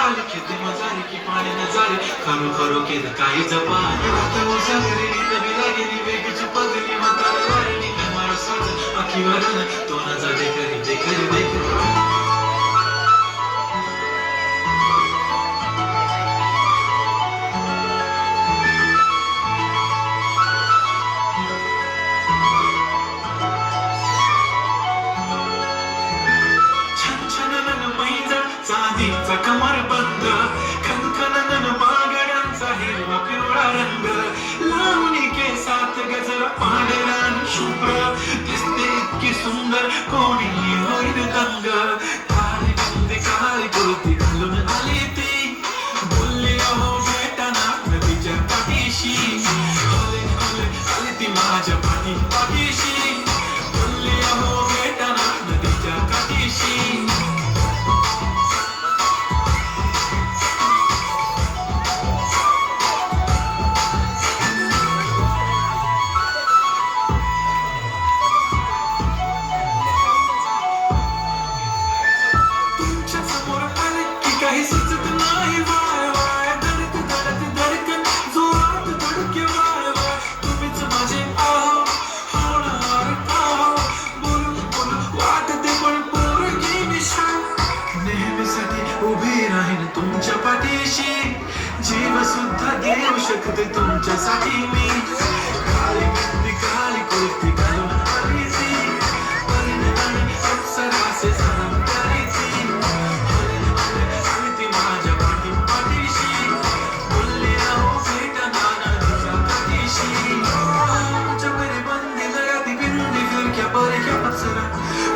लिखित मजारी की पाणी नजारे खरो खरो केलं काही जपान आता उजागरी नवीला गेली वेगळीची पगली म्हातारा वारणी मार साज आखीवरून तो ना जा देखरी चांदीचा कमर बंद खनखनन मागड्यांचा हिरवा पिवळा रंग लावणी केसात गजर पांढरान शुभ्र दिसते इतकी सुंदर कोणी होईल दंग काळी बंदी काळी कुर्ती घालून आली ती बोलली अहो भेटाना नदीच्या पाठीशी आली ती माझ्या पाठीशी बोलली अहो भेटाना नदीच्या काठीशी काही सुचत नाही वाय वाय धडकन जोरात धडके वाय वाय तुम्हीच माझे आहो होणार आहो बोलून वाटते पण पोरगी निशाण नेहमीसाठी उभी राहीन तुमच्या पाठीशी जीव सुद्धा देऊ शकते तुमच्यासाठी मी काळी मेहंदी काळी कुर्ती घालून आली ती परिणामी अप्सराचे सनम करी ती माझ्या पाठीशी बोलली अहो भेटना नदीच्या काठीशी आमच्या घरी बंदी लगाती बिंदी फिरक्या परक्या पचरा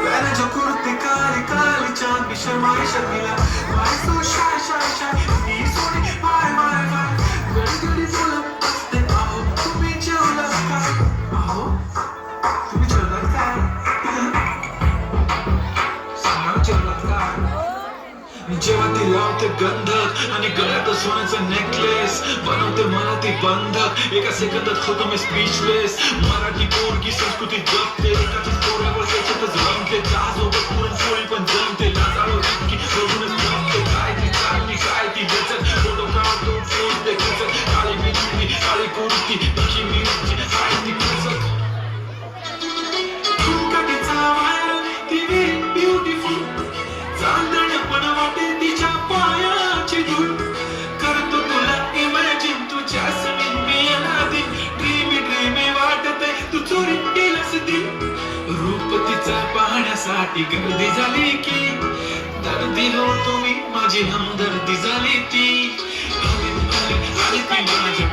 पॅराच्या कुर्ते काली काली चांद शर्माई शर्मिला माय सो शाय शाय शाय मी सोनी माय माय माय गडी बोलत असते अहो तुम्ही जेवलात काय अहो तुम्ही जेवलात काय सांगा जेवलात काय जेव्हा ती लावते गंधक आणि गळ्यात सोन्याचं नेकलेस बनवते मला ती बंधक एका सेकंदात होतो मी स्पीचलेस मराठी पोरगी संस्कृती जपते एकाच पोरावर त्याच्यातच रमते चहासोबत पुरणपोळी पण जमते लाजाळू इतकी बघूनच जमते काय ती चालली काय ती गचत फोटो काढतो पोज दे खचत काळी बिंदी काळी कुर्ती तशी मिरची काय ती खचत फुलकाटीचा व्हायरल ती ब्युटिफुल चांदण पण वाटे तिच्या पायाची धूळ करतो तुला इमॅजिन तुझ्या समीन मी अनादी ड्रीमी वाटते तू चोरी केलंस दिन रूप तिचा पाहण्यासाठी गर्दी झाली की दर्दी हो तुम्ही माझी हमदर्दी झाली ती आली ती माझ्या